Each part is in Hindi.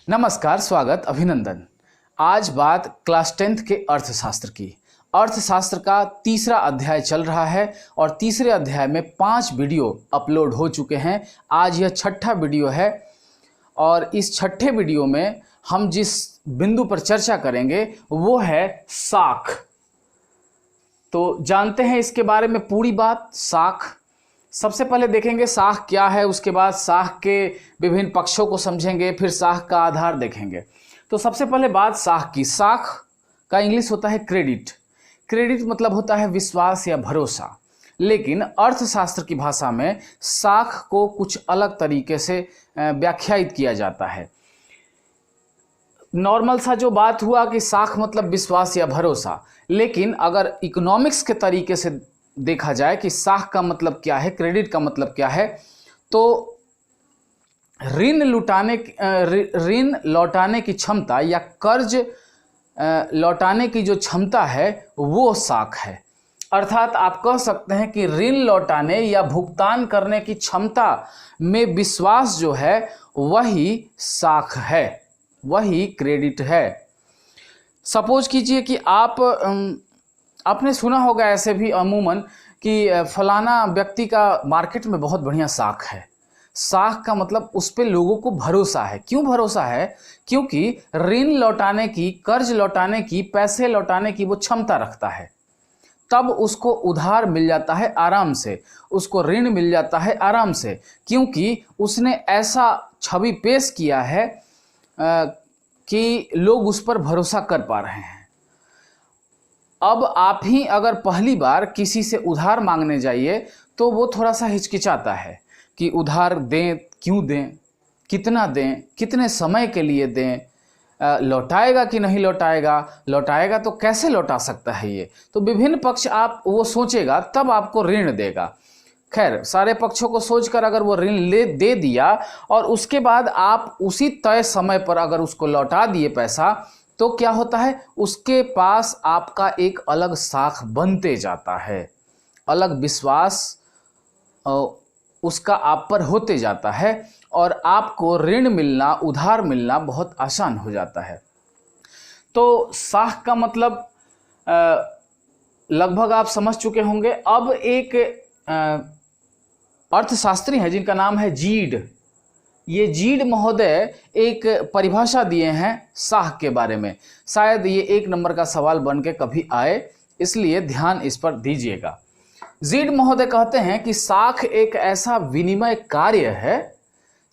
नमस्कार, स्वागत, अभिनंदन। आज बात क्लास 10th के अर्थशास्त्र की। अर्थशास्त्र का तीसरा अध्याय चल रहा है और तीसरे अध्याय में 5 वीडियो अपलोड हो चुके हैं। आज यह छठा वीडियो है और इस छठे वीडियो में हम जिस बिंदु पर चर्चा करेंगे वो है साख। तो जानते हैं इसके बारे में पूरी बात। साख सबसे पहले देखेंगे साख क्या है, उसके बाद साख के विभिन्न पक्षों को समझेंगे, फिर साख का आधार देखेंगे। तो सबसे पहले बात साख की। साख का इंग्लिश होता है क्रेडिट। क्रेडिट मतलब होता है विश्वास या भरोसा, लेकिन अर्थशास्त्र की भाषा में साख को कुछ अलग तरीके से व्याख्यायित किया जाता है। नॉर्मल सा जो बात हुआ कि साख मतलब विश्वास या भरोसा, लेकिन अगर इकोनॉमिक्स के तरीके से देखा जाए कि साख का मतलब क्या है, क्रेडिट का मतलब क्या है, तो ऋण लौटाने की क्षमता या कर्ज लौटाने की जो क्षमता है वो साख है। अर्थात आप कह सकते हैं कि ऋण लौटाने या भुगतान करने की क्षमता में विश्वास जो है वही साख है, वही क्रेडिट है। सपोज कीजिए कि आपने सुना होगा ऐसे भी अमूमन कि फलाना व्यक्ति का मार्केट में बहुत बढ़िया साख है। साख का मतलब उस पे लोगों को भरोसा है। क्यों भरोसा है? क्योंकि ऋण लौटाने की, कर्ज लौटाने की, पैसे लौटाने की वो क्षमता रखता है। तब उसको उधार मिल जाता है आराम से, उसको ऋण मिल जाता है आराम से, क्योंकि उसने ऐसा छवि पेश किया है कि लोग उस पर भरोसा कर पा रहे हैं। अब आप ही अगर पहली बार किसी से उधार मांगने जाइए तो वो थोड़ा सा हिचकिचाता है कि उधार दें, क्यों दें, कितना दें, कितने समय के लिए दें, लौटाएगा कि नहीं लौटाएगा, लौटाएगा तो कैसे लौटा सकता है ये। तो विभिन्न पक्ष आप वो सोचेगा, तब आपको ऋण देगा। खैर, सारे पक्षों को सोचकर अगर वो ऋण दे दिया और उसके बाद आप उसी तय समय पर अगर उसको लौटा दिए पैसा, तो क्या होता है, उसके पास आपका एक अलग साख बनते जाता है, अलग विश्वास उसका आप पर होते जाता है और आपको ऋण मिलना, उधार मिलना बहुत आसान हो जाता है। तो साख का मतलब लगभग आप समझ चुके होंगे। अब एक अर्थशास्त्री हैं जिनका नाम है जीड। ये जीड महोदय एक परिभाषा दिए हैं साख के बारे में। शायद ये 1 नंबर का सवाल बन के कभी आए, इसलिए ध्यान इस पर दीजिएगा। जीड महोदय कहते हैं कि साख एक ऐसा विनिमय कार्य है।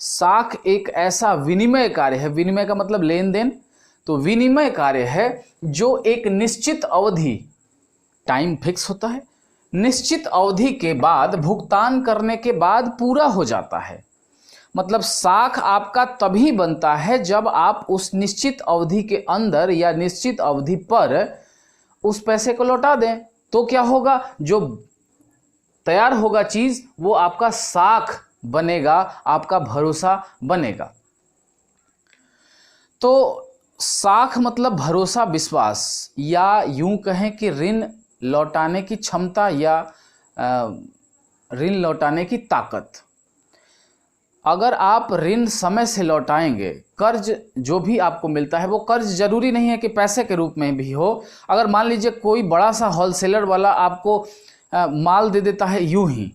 साख एक ऐसा विनिमय कार्य है, विनिमय का मतलब लेन देन, तो विनिमय कार्य है जो एक निश्चित अवधि, टाइम फिक्स होता है, निश्चित अवधि के बाद भुगतान करने के बाद पूरा हो जाता है। मतलब साख आपका तभी बनता है जब आप उस निश्चित अवधि के अंदर या निश्चित अवधि पर उस पैसे को लौटा दें। तो क्या होगा, जो तैयार होगा चीज वो आपका साख बनेगा, आपका भरोसा बनेगा। तो साख मतलब भरोसा, विश्वास, या यूं कहें कि ऋण लौटाने की क्षमता या ऋण लौटाने की ताकत। अगर आप ऋण समय से लौटाएंगे, कर्ज जो भी आपको मिलता है वो कर्ज जरूरी नहीं है कि पैसे के रूप में भी हो। अगर मान लीजिए कोई बड़ा सा होलसेलर वाला आपको माल दे देता है, यूं ही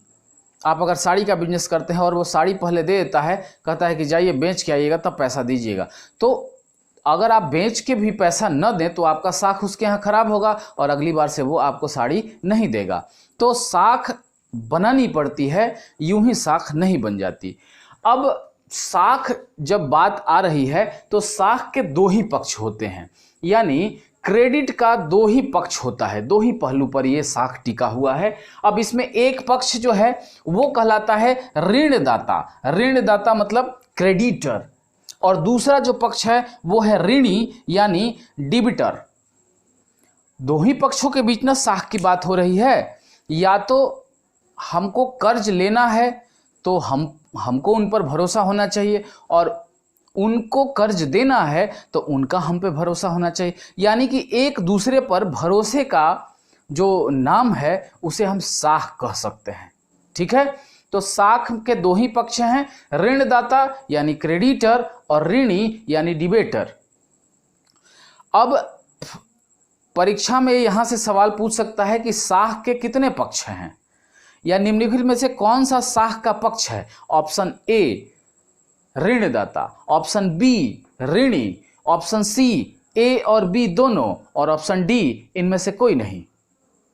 आप अगर साड़ी का बिजनेस करते हैं और वो साड़ी पहले दे देता है, कहता है कि जाइए बेच के आइएगा तब पैसा दीजिएगा, तो अगर आप बेच के भी पैसा न दें तो आपका साख उसके यहाँ खराब होगा और अगली बार से वो आपको साड़ी नहीं देगा। तो साख बनानी पड़ती है, यूं ही साख नहीं बन जाती। अब साख जब बात आ रही है तो साख के 2 ही पक्ष होते हैं, यानी क्रेडिट का 2 ही पक्ष होता है, 2 ही पहलू पर यह साख टिका हुआ है। अब इसमें एक पक्ष जो है वो कहलाता है ऋणदाता। ऋणदाता मतलब क्रेडिटर, और दूसरा जो पक्ष है वो है ऋणी यानी डिबिटर। 2 ही पक्षों के बीच ना साख की बात हो रही है। या तो हमको कर्ज लेना है तो हमको उन पर भरोसा होना चाहिए, और उनको कर्ज देना है तो उनका हम पे भरोसा होना चाहिए। यानी कि एक दूसरे पर भरोसे का जो नाम है उसे हम साख कह सकते हैं। ठीक है, तो साख के दो ही पक्ष हैं, ऋणदाता यानी क्रेडिटर और ऋणी यानी डिबेटर। अब परीक्षा में यहां से सवाल पूछ सकता है कि साख के कितने पक्ष हैं, या निम्नलिखित में से कौन सा साख का पक्ष है। ऑप्शन ए ऋणदाता, ऑप्शन बी ऋणी, ऑप्शन सी ए और बी दोनों, और ऑप्शन डी इनमें से कोई नहीं।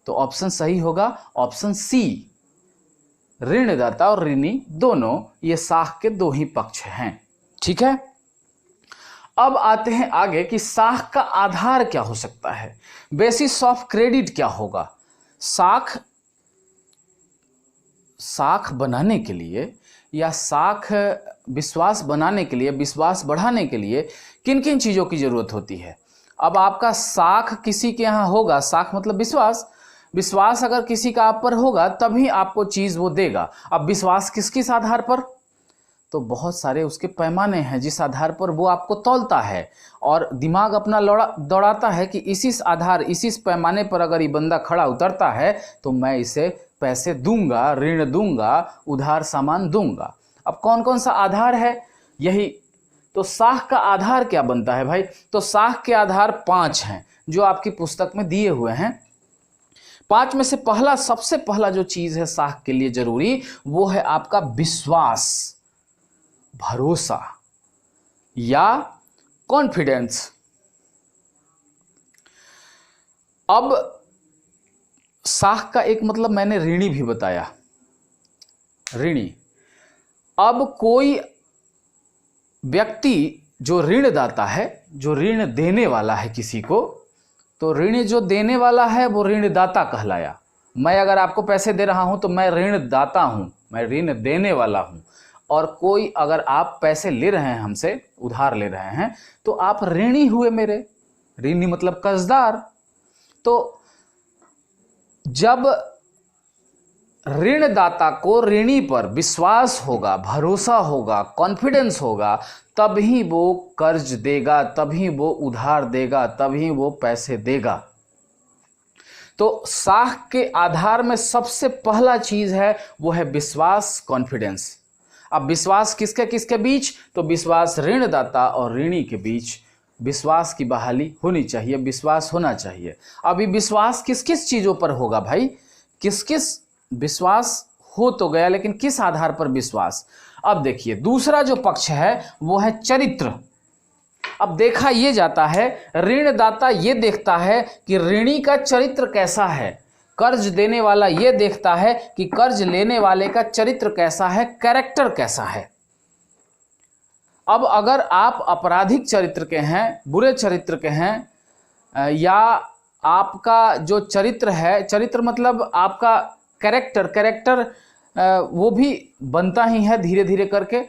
तो ऑप्शन सही होगा ऑप्शन सी, ऋणदाता और ऋणी दोनों, ये साख के दो ही पक्ष हैं। ठीक है, अब आते हैं आगे कि साख का आधार क्या हो सकता है, बेसिस ऑफ क्रेडिट क्या होगा। साख बनाने के लिए या साख विश्वास बनाने के लिए, विश्वास बढ़ाने के लिए किन किन चीज़ों की ज़रूरत होती है। अब आपका साख किसी के यहाँ होगा, साख मतलब विश्वास, विश्वास अगर किसी का आप पर होगा तभी आपको चीज़ वो देगा। अब विश्वास किस किस आधार पर, तो बहुत सारे उसके पैमाने हैं जिस आधार पर वो आपको तौलता है, और दिमाग अपना दौड़ाता है कि इसी आधार, इसी पैमाने पर अगर ये बंदा खड़ा उतरता है तो मैं इसे पैसे दूंगा, ऋण दूंगा, उधार सामान दूंगा। अब कौन कौन सा आधार है, यही तो साख का आधार क्या बनता है भाई। तो साख के आधार 5 हैं जो आपकी पुस्तक में दिए हुए हैं। 5 में से पहला, सबसे पहला जो चीज है साख के लिए जरूरी, वो है आपका विश्वास, भरोसा या कॉन्फिडेंस। अब साख का एक मतलब मैंने ऋणी भी बताया, ऋणी। अब कोई व्यक्ति जो ऋणदाता है, जो ऋण देने वाला है किसी को, तो ऋण जो देने वाला है वो ऋणदाता कहलाया। मैं अगर आपको पैसे दे रहा हूं तो मैं ऋणदाता हूं, मैं ऋण देने वाला हूं। और कोई अगर आप पैसे ले रहे हैं हमसे, उधार ले रहे हैं, तो आप ऋणी हुए मेरे, ऋणी मतलब कर्जदार। तो जब ऋणदाता को ऋणी पर विश्वास होगा, भरोसा होगा, कॉन्फिडेंस होगा, तभी वो कर्ज देगा, तभी वो उधार देगा, तभी वो पैसे देगा। तो साख के आधार में सबसे पहला चीज है वो है विश्वास, कॉन्फिडेंस। अब विश्वास किसके किसके बीच, तो विश्वास ऋणदाता और ऋणी के बीच विश्वास की बहाली होनी चाहिए, विश्वास होना चाहिए। अभी विश्वास किस किस चीजों पर होगा भाई, किस किस विश्वास हो तो गया, लेकिन किस आधार पर विश्वास। अब देखिए दूसरा जो पक्ष है वो है चरित्र। अब देखा ये जाता है, ऋणदाता ये देखता है कि ऋणी का चरित्र कैसा है, कर्ज देने वाला ये देखता है कि कर्ज लेने वाले का चरित्र कैसा है, कैरेक्टर कैसा है। अब अगर आप आपराधिक चरित्र के हैं, बुरे चरित्र के हैं, या आपका जो चरित्र है, चरित्र मतलब आपका कैरेक्टर वो भी बनता ही है धीरे धीरे करके।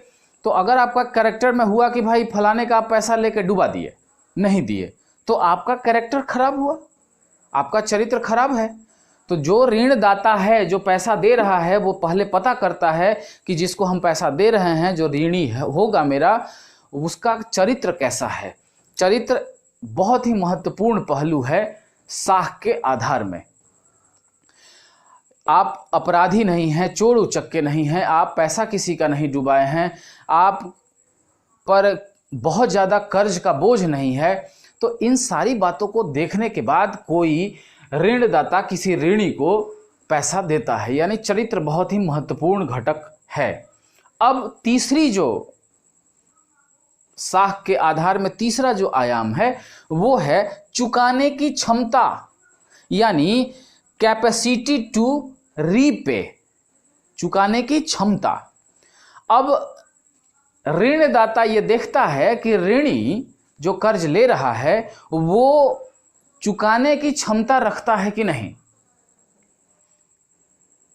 तो अगर आपका कैरेक्टर में हुआ कि भाई फलाने का आप पैसा लेके डुबा दिए, नहीं दिए, तो आपका कैरेक्टर खराब हुआ, आपका चरित्र खराब है। तो जो ऋणदाता है, जो पैसा दे रहा है, वो पहले पता करता है कि जिसको हम पैसा दे रहे हैं, जो ऋणी होगा मेरा, उसका चरित्र कैसा है। चरित्र बहुत ही महत्वपूर्ण पहलू है साख के आधार में। आप अपराधी नहीं हैं, चोर उचक्के नहीं हैं, आप पैसा किसी का नहीं डुबाए हैं, आप पर बहुत ज़्यादा कर्ज का बोझ नहीं है, तो इन सारी बातों को देखने के बाद कोई ऋणदाता किसी ऋणी को पैसा देता है, यानी चरित्र बहुत ही महत्वपूर्ण घटक है। अब तीसरी जो साख के आधार में तीसरा जो आयाम है वो है चुकाने की क्षमता, यानी कैपेसिटी टू रीपे, चुकाने की क्षमता। अब ऋणदाता ये देखता है कि ऋणी जो कर्ज ले रहा है वो चुकाने की क्षमता रखता है कि नहीं।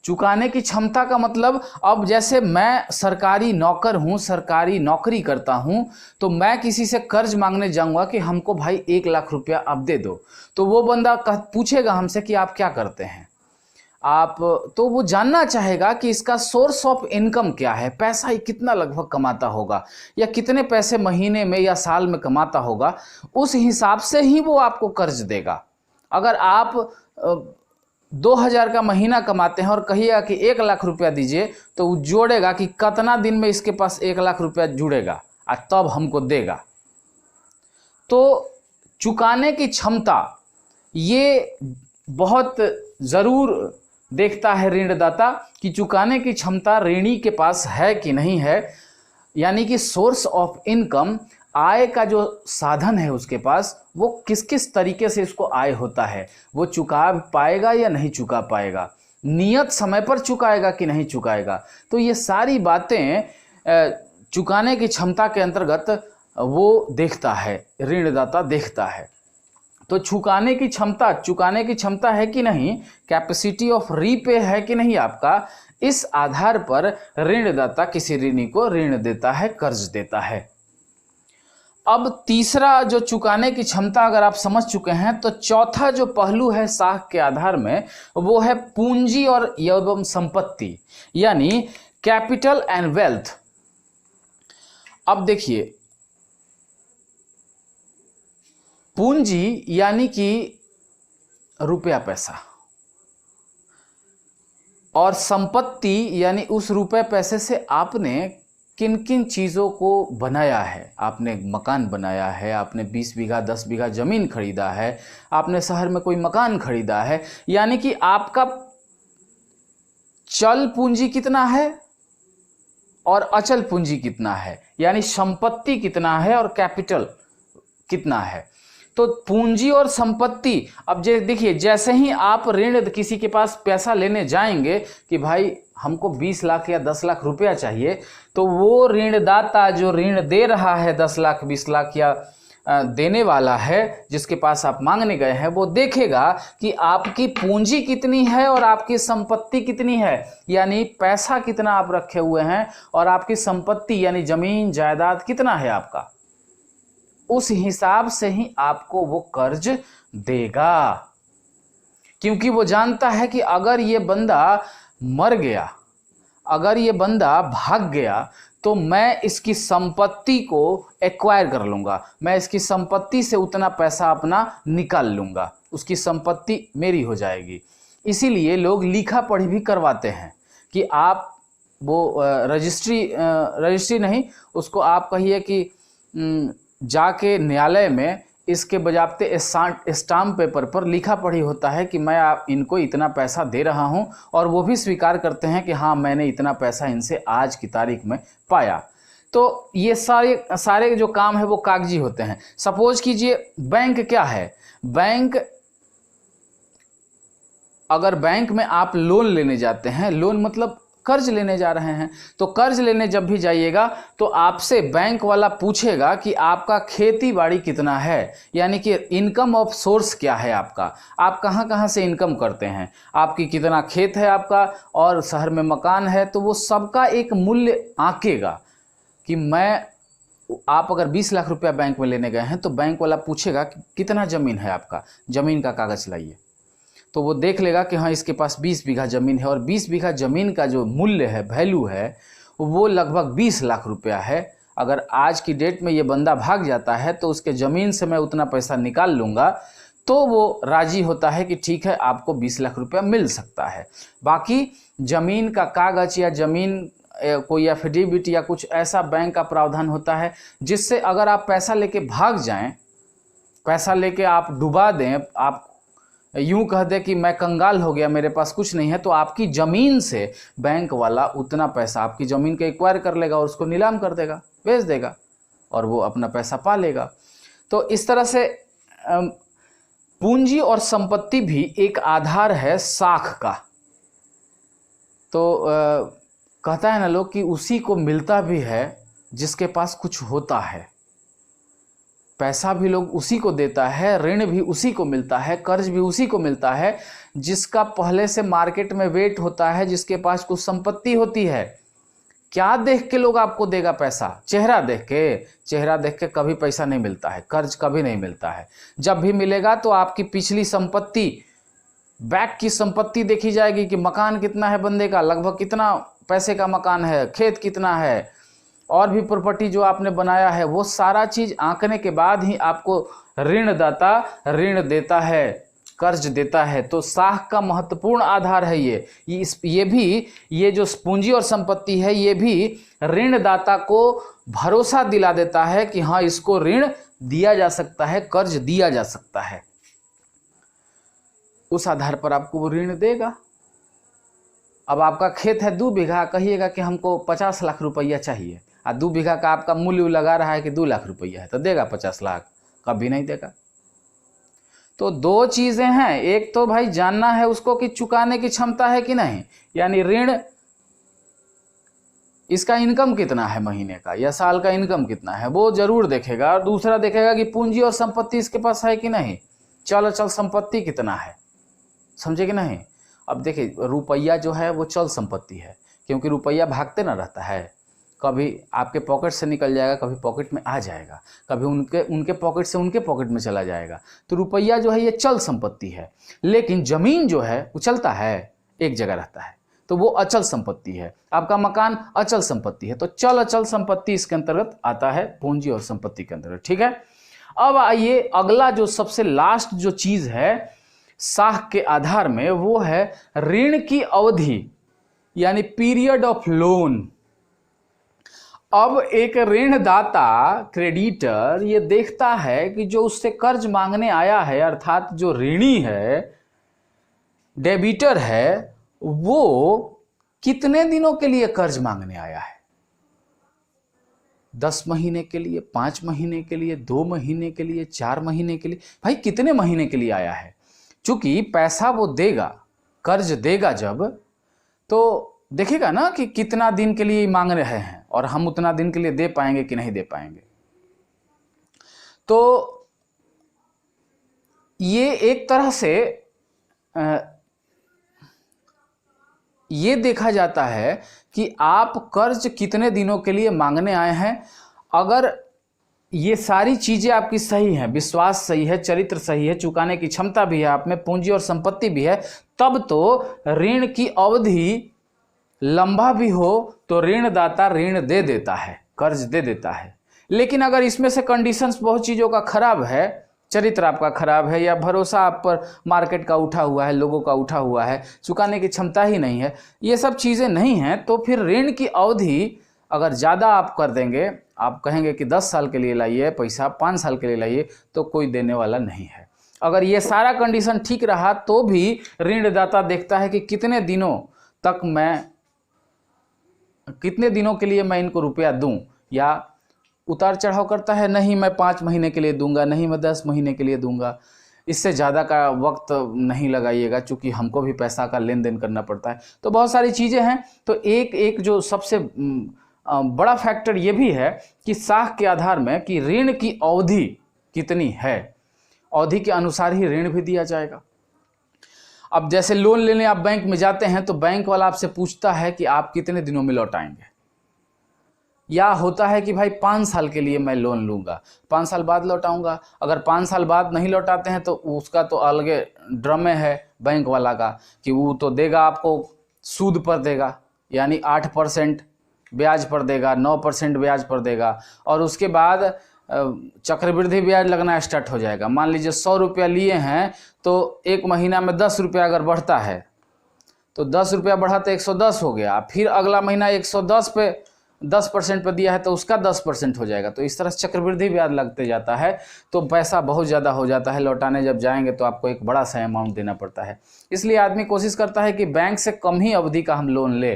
चुकाने की क्षमता का मतलब, अब जैसे मैं सरकारी नौकर हूं, सरकारी नौकरी करता हूं, तो मैं किसी से कर्ज मांगने जाऊंगा कि हमको भाई 1 लाख रुपया आप दे दो, तो वो बंदा पूछेगा हमसे कि आप क्या करते हैं आप, तो वो जानना चाहेगा कि इसका सोर्स ऑफ इनकम क्या है, पैसा ही कितना लगभग कमाता होगा, या कितने पैसे महीने में या साल में कमाता होगा, उस हिसाब से ही वो आपको कर्ज देगा। अगर आप 2000 का महीना कमाते हैं और कहिएगा कि 1 लाख रुपया दीजिए, तो वो जोड़ेगा कि कितना दिन में इसके पास 1 लाख रुपया जुड़ेगा और तब हमको देगा। तो चुकाने की क्षमता ये बहुत ज़रूर देखता है ऋणदाता कि चुकाने की क्षमता ऋणी के पास है कि नहीं है, यानी कि सोर्स ऑफ इनकम, आय का जो साधन है उसके पास, वो किस किस तरीके से इसको आय होता है, वो चुका पाएगा या नहीं चुका पाएगा, नियत समय पर चुकाएगा कि नहीं चुकाएगा। तो ये सारी बातें चुकाने की क्षमता के अंतर्गत वो देखता है, ऋणदाता देखता है। तो चुकाने की क्षमता है कि नहीं, कैपेसिटी ऑफ रीपे है कि नहीं आपका, इस आधार पर ऋणदाता किसी ऋणी को ऋण देता है, कर्ज देता है। अब तीसरा जो चुकाने की क्षमता अगर आप समझ चुके हैं, तो चौथा जो पहलू है साख के आधार में, वो है पूंजी और एवं संपत्ति, यानी कैपिटल एंड वेल्थ। अब देखिए, पूंजी यानी कि रुपया पैसा, और संपत्ति यानी उस रुपए पैसे से आपने किन किन चीज़ों को बनाया है। आपने मकान बनाया है, आपने 20 बीघा 10 बीघा ज़मीन खरीदा है, आपने शहर में कोई मकान खरीदा है, यानी कि आपका चल पूंजी कितना है और अचल पूंजी कितना है, यानी संपत्ति कितना है और कैपिटल कितना है। तो पूंजी और संपत्ति, अब देखिए, जैसे ही आप ऋण किसी के पास पैसा लेने जाएंगे कि भाई हमको 20 लाख या 10 लाख रुपया चाहिए, तो वो ऋणदाता जो ऋण दे रहा है 10 लाख 20 लाख या देने वाला है जिसके पास आप मांगने गए हैं, वो देखेगा कि आपकी पूंजी कितनी है और आपकी संपत्ति कितनी है, यानी पैसा कितना आप रखे हुए हैं और आपकी संपत्ति यानी जमीन जायदाद कितना है आपका। उस हिसाब से ही आपको वो कर्ज देगा, क्योंकि वो जानता है कि अगर ये बंदा मर गया, अगर ये बंदा भाग गया, तो मैं इसकी संपत्ति को एक्वायर कर लूँगा, मैं इसकी संपत्ति से उतना पैसा अपना निकाल लूँगा, उसकी संपत्ति मेरी हो जाएगी। इसीलिए लोग लिखा पढ़ी भी करवाते हैं कि आप वो रजिस्ट्री नहीं, उसको आप कहिए कि जाके न्यायालय में इसके बजाते स्टाम्प पेपर पर लिखा पढ़ी होता है कि मैं इनको इतना पैसा दे रहा हूं, और वो भी स्वीकार करते हैं कि हाँ मैंने इतना पैसा इनसे आज की तारीख में पाया। तो ये सारे जो काम है वो कागजी होते हैं। सपोज कीजिए बैंक क्या है, बैंक, अगर बैंक में आप लोन लेने जाते हैं, लोन मतलब कर्ज लेने जा रहे हैं, तो कर्ज लेने जब भी जाइएगा तो आपसे बैंक वाला पूछेगा कि आपका खेती बाड़ी कितना है, यानी कि इनकम ऑफ सोर्स क्या है आपका, आप कहाँ कहाँ से इनकम करते हैं, आपकी कितना खेत है आपका, और शहर में मकान है, तो वो सबका एक मूल्य आंकेगा कि आप अगर 20 लाख रुपया बैंक में लेने गए हैं, तो बैंक वाला पूछेगा कि कितना ज़मीन है आपका, ज़मीन का कागज़ लाइए। तो वो देख लेगा कि हाँ इसके पास 20 बीघा ज़मीन है, और 20 बीघा ज़मीन का जो मूल्य है, वैल्यू है, वो लगभग 20 लाख रुपया है। अगर आज की डेट में ये बंदा भाग जाता है तो उसके ज़मीन से मैं उतना पैसा निकाल लूँगा, तो वो राज़ी होता है कि ठीक है आपको 20 लाख रुपया मिल सकता है। बाकी ज़मीन का कागज़ या ज़मीन कोई एफिडेविट या कुछ ऐसा बैंक का प्रावधान होता है जिससे अगर आप पैसा लेके भाग जाएं, पैसा लेके आप डुबा दें, आप यूं कह दे कि मैं कंगाल हो गया, मेरे पास कुछ नहीं है, तो आपकी ज़मीन से बैंक वाला उतना पैसा आपकी ज़मीन को एक्वायर कर लेगा और उसको नीलाम कर देगा, बेच देगा, और वो अपना पैसा पा लेगा। तो इस तरह से पूंजी और संपत्ति भी एक आधार है साख का। तो कहता है ना लोग कि उसी को मिलता भी है जिसके पास कुछ होता है। पैसा भी लोग उसी को देता है, ऋण भी उसी को मिलता है, कर्ज भी उसी को मिलता है जिसका पहले से मार्केट में वेट होता है, जिसके पास कुछ संपत्ति होती है। क्या देख के लोग आपको देगा पैसा? चेहरा देख के? चेहरा देख के कभी पैसा नहीं मिलता है, कर्ज कभी नहीं मिलता है। जब भी मिलेगा तो आपकी पिछली संपत्ति, बैक की संपत्ति देखी जाएगी कि मकान कितना है बंदे का, लगभग कितना पैसे का मकान है, खेत कितना है, और भी प्रॉपर्टी जो आपने बनाया है, वो सारा चीज आंकने के बाद ही आपको ऋणदाता ऋण देता है। कर्ज देता है। तो साख का महत्वपूर्ण आधार है ये जो पूंजी और संपत्ति है ये भी ऋणदाता को भरोसा दिला देता है कि हाँ इसको ऋण दिया जा सकता है, कर्ज दिया जा सकता है। उस आधार पर आपको वो ऋण देगा। अब आपका खेत है 2 बीघा, कहिएगा कि हमको 50 लाख रुपया चाहिए, और 2 बीघा का आपका मूल्य लगा रहा है कि 2 लाख रुपया है, तो देगा 50 लाख? कभी नहीं देगा। तो 2 चीजें हैं, एक तो भाई जानना है उसको कि चुकाने की क्षमता है कि नहीं, यानी ऋण इसका इनकम कितना है महीने का या साल का इनकम कितना है वो जरूर देखेगा। और दूसरा देखेगा कि पूंजी और संपत्ति इसके पास है कि नहीं, चल संपत्ति कितना है, समझे कि नहीं। अब देखिए रुपया जो है वो चल संपत्ति है, क्योंकि रुपया भागते ना रहता है, कभी आपके पॉकेट से निकल जाएगा, कभी पॉकेट में आ जाएगा, कभी उनके पॉकेट से उनके पॉकेट में चला जाएगा। तो रुपया जो है ये चल संपत्ति है। लेकिन जमीन जो है वो चलता है, एक जगह रहता है, तो वो अचल संपत्ति है। आपका मकान अचल संपत्ति है, तो चल अचल संपत्ति इसके अंतर्गत आता है, पूंजी और संपत्ति के अंतर्गत। ठीक है। अब आइए अगला जो सबसे लास्ट जो चीज है साख के आधार में, वो है ऋण की अवधि, यानी पीरियड ऑफ लोन। अब एक ऋणदाता क्रेडिटर ये देखता है कि जो उससे कर्ज मांगने आया है, अर्थात जो ऋणी है, डेबिटर है, वो कितने दिनों के लिए कर्ज मांगने आया है। 10 महीने के लिए, 5 महीने के लिए, 2 महीने के लिए, 4 महीने के लिए, भाई कितने महीने के लिए आया है। चूंकि पैसा वो देगा, कर्ज देगा जब, तो देखेगा ना कि कितना दिन के लिए मांग रहे हैं और हम उतना दिन के लिए दे पाएंगे कि नहीं दे पाएंगे। तो ये एक तरह से ये देखा जाता है कि आप कर्ज कितने दिनों के लिए मांगने आए हैं। अगर ये सारी चीजें आपकी सही हैं, विश्वास सही है, चरित्र सही है, चुकाने की क्षमता भी है आप में, पूंजी और संपत्ति भी है, तब तो ऋण की अवधि लंबा भी हो तो ऋणदाता ऋण दे देता है, कर्ज दे देता है। लेकिन अगर इसमें से कंडीशंस बहुत चीजों का खराब है, चरित्र आपका खराब है, या भरोसा आप पर मार्केट का उठा हुआ है, लोगों का उठा हुआ है, चुकाने की क्षमता ही नहीं है, ये सब चीजें नहीं हैं, तो फिर ऋण की अवधि अगर ज़्यादा आप कर देंगे, आप कहेंगे कि 10 साल के लिए लाइए पैसा, 5 साल के लिए लाइए, तो कोई देने वाला नहीं है। अगर ये सारा कंडीशन ठीक रहा तो भी ऋणदाता देखता है कि कितने दिनों के लिए मैं इनको रुपया दूं, या उतार चढ़ाव करता है, नहीं मैं 5 महीने के लिए दूंगा, नहीं मैं 10 महीने के लिए दूंगा, इससे ज़्यादा का वक्त नहीं लगाइएगा, चूँकि हमको भी पैसा का लेन देन करना पड़ता है। तो बहुत सारी चीज़ें हैं। तो एक जो सबसे बड़ा फैक्टर ये भी है कि साख के आधार में कि ऋण की अवधि कितनी है, अवधि के अनुसार ही ऋण भी दिया जाएगा। अब जैसे लोन लेने आप बैंक में जाते हैं तो बैंक वाला आपसे पूछता है कि आप कितने दिनों में लौटाएंगे, या होता है कि भाई 5 साल के लिए मैं लोन लूंगा, 5 साल बाद लौटाऊंगा। अगर 5 साल बाद नहीं लौटाते हैं तो उसका तो अलग ड्रामे है बैंक वाला का, कि वो तो देगा आपको सूद पर देगा, यानी 8% ब्याज पर देगा, 9% ब्याज पर देगा, और उसके बाद चक्रवृद्धि ब्याज लगना स्टार्ट हो जाएगा। मान लीजिए 100 रुपया लिए हैं तो 1 महीना में 10 रुपया अगर बढ़ता है तो 10 रुपया बढ़ा तो 110 हो गया, फिर अगला महीना 110 पे 10% पे दिया है तो उसका 10% हो जाएगा। तो इस तरह चक्रवृद्धि ब्याज लगते जाता है, तो पैसा बहुत ज़्यादा हो जाता है। लौटाने जब जाएंगे तो आपको एक बड़ा सा अमाउंट देना पड़ता है। इसलिए आदमी कोशिश करता है कि बैंक से कम ही अवधि का हम लोन ले,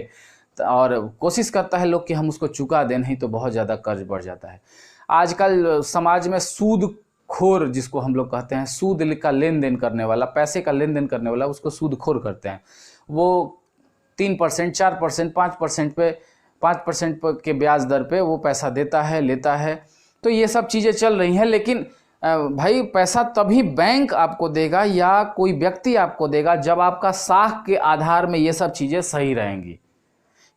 और कोशिश करता है लोग कि हम उसको चुका दें, नहीं तो बहुत ज़्यादा कर्ज बढ़ जाता है। आजकल समाज में सूद खोर जिसको हम लोग कहते हैं, सूद का लेन देन करने वाला, पैसे का लेन देन करने वाला, उसको सूद खोर करते हैं। वो 3%, 4%, 5% के ब्याज दर पे वो पैसा देता है, लेता है। तो ये सब चीज़ें चल रही हैं। लेकिन भाई पैसा तभी बैंक आपको देगा या कोई व्यक्ति आपको देगा जब आपका साख के आधार में ये सब चीज़ें सही रहेंगी।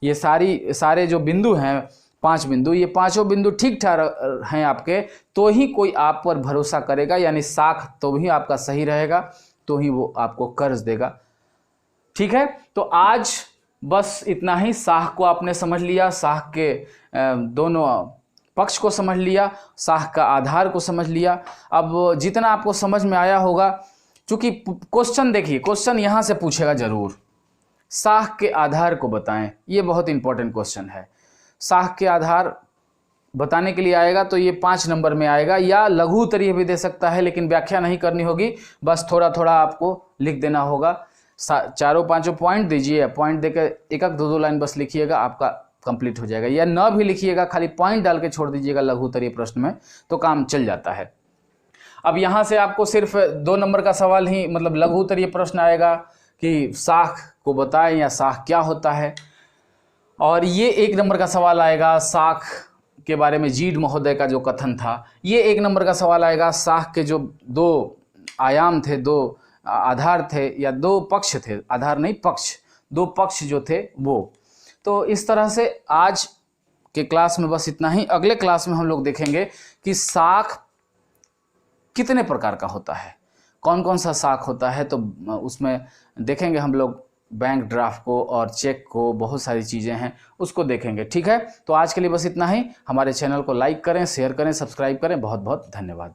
ये सारे जो बिंदु हैं, 5 बिंदु, ये पांचों बिंदु ठीक ठाक हैं आपके, तो ही कोई आप पर भरोसा करेगा, यानी साख तो भी आपका सही रहेगा, तो ही वो आपको कर्ज देगा। ठीक है, तो आज बस इतना ही। साख को आपने समझ लिया, साख के दोनों पक्ष को समझ लिया, साख का आधार को समझ लिया। अब जितना आपको समझ में आया होगा, चूंकि क्वेश्चन देखिए, क्वेश्चन यहां से पूछेगा जरूर, साख के आधार को बताएं, ये बहुत इंपॉर्टेंट क्वेश्चन है। साख के आधार बताने के लिए आएगा तो ये 5 नंबर में आएगा, या लघु उत्तरीय भी दे सकता है, लेकिन व्याख्या नहीं करनी होगी, बस थोड़ा थोड़ा आपको लिख देना होगा। चारों पांचों पॉइंट दीजिए, पॉइंट देकर एक दो दो लाइन बस लिखिएगा, आपका कंप्लीट हो जाएगा। या न भी लिखिएगा, खाली पॉइंट डाल के छोड़ दीजिएगा लघु उत्तरीय प्रश्न में, तो काम चल जाता है। अब यहाँ से आपको सिर्फ 2 नंबर का सवाल ही, मतलब लघु उत्तरीय प्रश्न आएगा कि साख को बताएं या साख क्या होता है, और ये 1 नंबर का सवाल आएगा साख के बारे में जीड महोदय का जो कथन था। ये 1 नंबर का सवाल आएगा साख के जो 2 आयाम थे, 2 आधार थे, या 2 पक्ष थे, आधार नहीं पक्ष, 2 पक्ष जो थे वो। तो इस तरह से आज के क्लास में बस इतना ही। अगले क्लास में हम लोग देखेंगे कि साख कितने प्रकार का होता है, कौन कौन सा साख होता है, तो उसमें देखेंगे हम लोग बैंक ड्राफ्ट को और चेक को, बहुत सारी चीज़ें हैं उसको देखेंगे। ठीक है, तो आज के लिए बस इतना ही। हमारे चैनल को लाइक करें, शेयर करें, सब्सक्राइब करें। बहुत बहुत धन्यवाद।